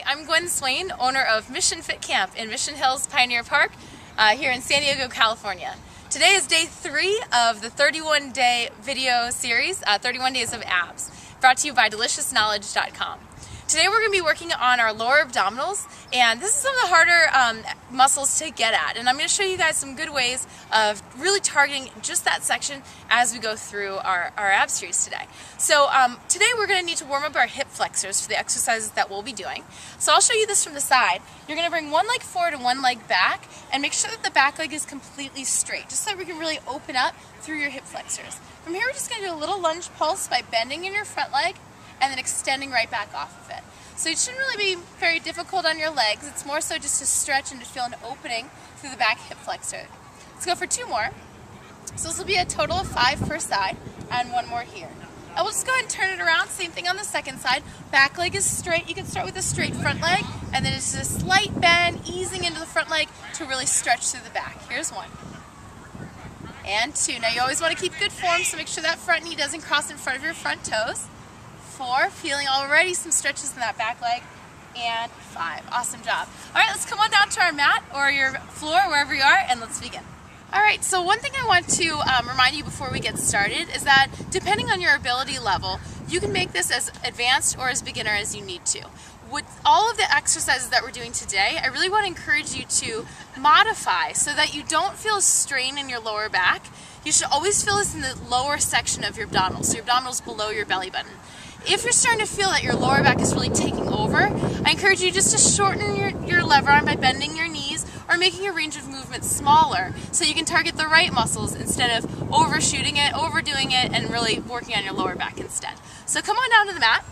I'm GWEN SWAIN, owner of Mission Fit Camp in Mission Hills Pioneer Park here in San Diego, California. Today is day 3 of the 31-day video series, 31 Days of Abs, brought to you by deliciousknowledge.com. Today we're going to be working on our lower abdominals, and this is some of the harder muscles to get at. And I'm going to show you guys some good ways of really targeting just that section as we go through our ab series today. So today we're going to need to warm up our hip flexors for the exercises that we'll be doing. So I'll show you this from the side. You're going to bring one leg forward and one leg back, and make sure that the back leg is completely straight, just so we can really open up through your hip flexors. From here we're just going to do a little lunge pulse by bending in your front leg and then extending right back off of it. So it shouldn't really be very difficult on your legs. It's more so just to stretch and to feel an opening through the back hip flexor. Let's go for 2 more. So this will be a total of 5 per side, and 1 more here. I will just go ahead and turn it around. Same thing on the second side. Back leg is straight. You can start with a straight front leg, and then it's just a slight bend, easing into the front leg to really stretch through the back. Here's 1. And 2. Now you always want to keep good form, so make sure that front knee doesn't cross in front of your front toes. 4, feeling already some stretches in that back leg, and 5. Awesome job. All right, let's come on down to our mat or your floor, wherever you are, and let's begin. All right, so one thing I want to remind you before we get started is that depending on your ability level, you can make this as advanced or as beginner as you need to. With all of the exercises that we're doing today, I really want to encourage you to modify so that you don't feel strain in your lower back. You should always feel this in the lower section of your abdominals, so your abdominals below your belly button. If you're starting to feel that your lower back is really taking over, I encourage you just to shorten your lever arm by bending your knees or making your range of movement smaller so you can target the right muscles instead of overshooting it, overdoing it, and really working on your lower back instead. So come on down to the mat.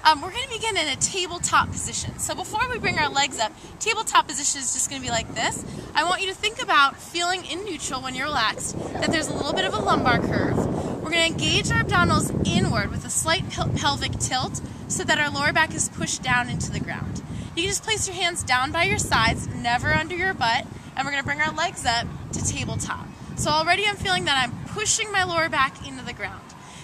We're going to begin in a tabletop position. So before we bring our legs up, tabletop position is just going to be like this. I want you to think about feeling in neutral when you're relaxed, that there's a little bit of a lumbar curve. We're going to engage our abdominals inward with a slight pelvic tilt so that our lower back is pushed down into the ground. You can just place your hands down by your sides, never under your butt, and we're going to bring our legs up to tabletop. So already I'm feeling that I'm pushing my lower back into the ground.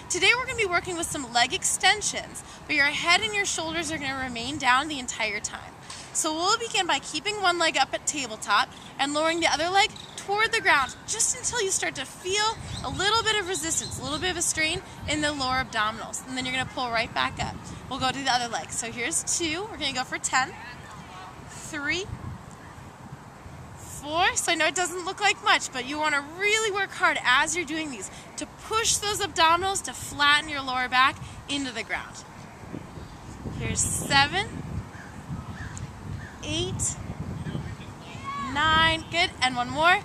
Today we're going to be working with some leg extensions, but your head and your shoulders are going to remain down the entire time. So we'll begin by keeping one leg up at tabletop and lowering the other leg toward the ground just until you start to feel a little bit of resistance, a little bit of a strain in the lower abdominals. And then you're going to pull right back up. We'll go to the other leg. So here's 2. We're going to go for 10, 3, 4. So I know it doesn't look like much, but you want to really work hard as you're doing these to push those abdominals to flatten your lower back into the ground. Here's 7, 8, 9, good, and 1 more,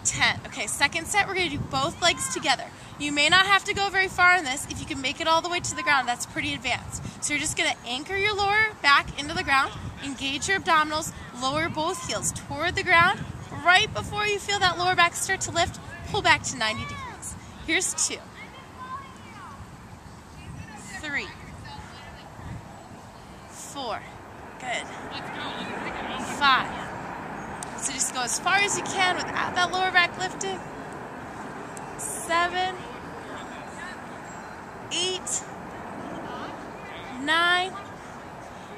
10. Okay, second set, we're going to do both legs together. You may not have to go very far in this. If you can make it all the way to the ground, that's pretty advanced. So you're just going to anchor your lower back into the ground, engage your abdominals, lower both heels toward the ground. Right before you feel that lower back start to lift, pull back to 90 degrees. Here's 2, 3, 4, good, 5. So just go as far as you can without that lower back lifted. 7, 8, 9,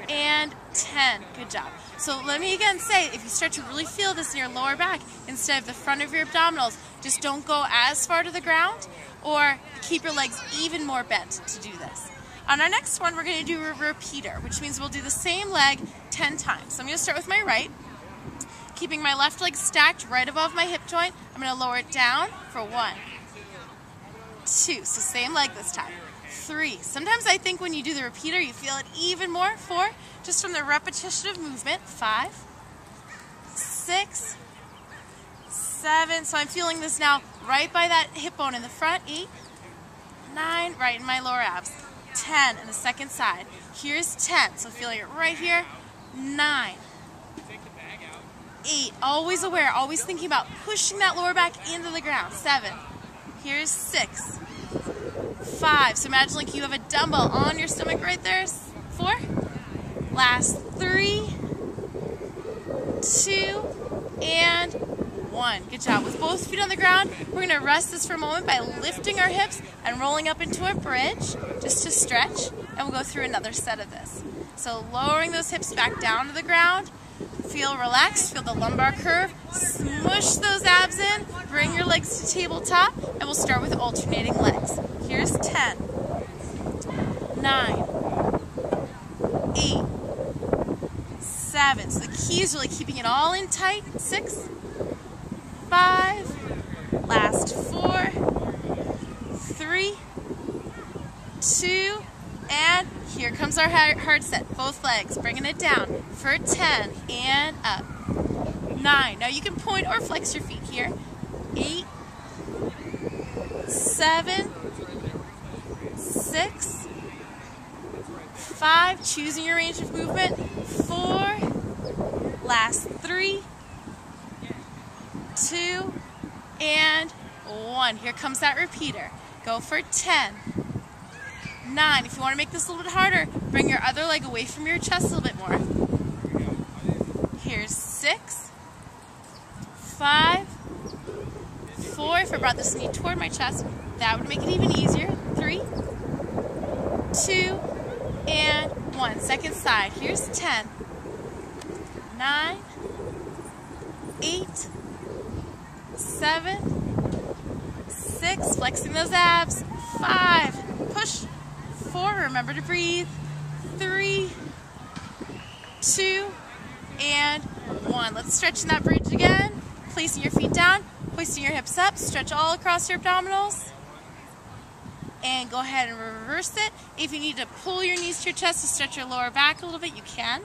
and 10. Good job. So let me again say, if you start to really feel this in your lower back, instead of the front of your abdominals, just don't go as far to the ground, or keep your legs even more bent to do this. On our next one, we're going to do a repeater, which means we'll do the same leg 10 times. So I'm going to start with my right, keeping my left leg stacked right above my hip joint. I'm going to lower it down for 1, 2, so same leg this time. 3. Sometimes I think when you do the repeater, you feel it even more. 4, just from the repetition of movement. 5, 6, 7. So I'm feeling this now right by that hip bone in the front. 8, 9, right in my lower abs. 10 in the second side. Here's 10, so feeling it right here. 9, 8, always aware, always thinking about pushing that lower back into the ground. 7, here's 6, 5, so imagine like you have a dumbbell on your stomach right there. 4, last 3, 2, and 1. Good job. With both feet on the ground, we're going to rest this for a moment by lifting our hips and rolling up into a bridge just to stretch, and we'll go through another set of this. So lowering those hips back down to the ground. Feel relaxed, feel the lumbar curve. Smush those abs in, bring your legs to tabletop, and we'll start with alternating legs. Here's 10, 9, 8, 7. So the key is really keeping it all in tight. 6, 5, last 4, 3, 2, and here comes our hard set. Both legs, bringing it down for 10 and up. 9. Now you can point or flex your feet here. 8, 7, 6, 5. Choosing your range of movement. 4, last 3, 2, and 1. Here comes that repeater. Go for 10. 9. If you want to make this a little bit harder, bring your other leg away from your chest a little bit more. Here's 6, 5, 4. If I brought this knee toward my chest, that would make it even easier. 3, 2, and 1. Second side. Here's 10, 9, 8, 7, 6. Flexing those abs. 5. Push. 4, remember to breathe. 3, 2, and 1. Let's stretch in that bridge again. Placing your feet down, hoisting your hips up, stretch all across your abdominals. And go ahead and reverse it. If you need to pull your knees to your chest to stretch your lower back a little bit, you can.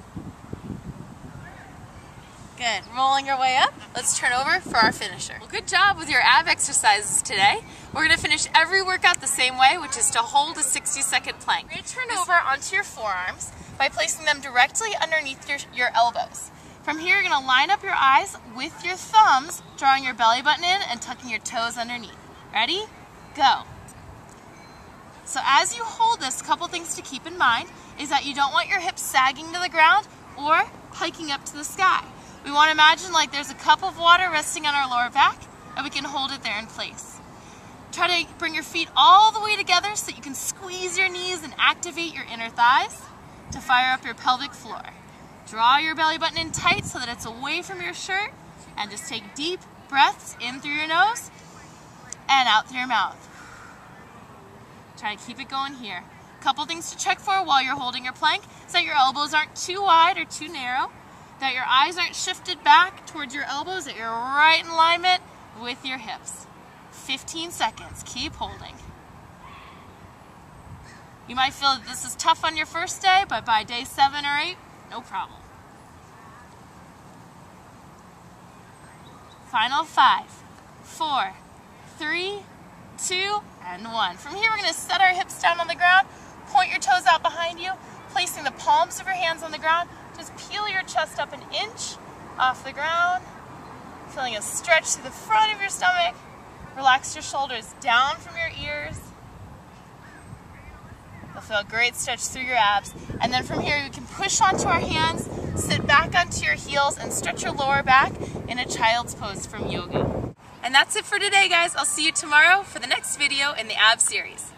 Good. Rolling your way up. Let's turn over for our finisher. Well, good job with your ab exercises today. We're going to finish every workout the same way, which is to hold a 60-second plank. We're going to turn over onto your forearms by placing them directly underneath your elbows. From here, you're going to line up your eyes with your thumbs, drawing your belly button in and tucking your toes underneath. Ready? Go. So as you hold this, a couple things to keep in mind is that you don't want your hips sagging to the ground or hiking up to the sky. We want to imagine like there's a cup of water resting on our lower back, and we can hold it there in place. Try to bring your feet all the way together so that you can squeeze your knees and activate your inner thighs to fire up your pelvic floor. Draw your belly button in tight so that it's away from your shirt, and just take deep breaths in through your nose and out through your mouth. Try to keep it going here. Couple things to check for while you're holding your plank is that your elbows aren't too wide or too narrow, that your eyes aren't shifted back towards your elbows, that you're right in alignment with your hips. 15 seconds. Keep holding. You might feel that this is tough on your first day, but by day 7 or 8, no problem. Final 5, 4, 3, 2, and 1. From here, we're going to set our hips down on the ground, point your toes out behind you, placing the palms of your hands on the ground. Just peel your chest up an inch off the ground, feeling a stretch through the front of your stomach. Relax your shoulders down from your ears. You'll feel a great stretch through your abs. And then from here, you can push onto our hands, sit back onto your heels, and stretch your lower back in a child's pose from yoga. And that's it for today, guys. I'll see you tomorrow for the next video in the ab series.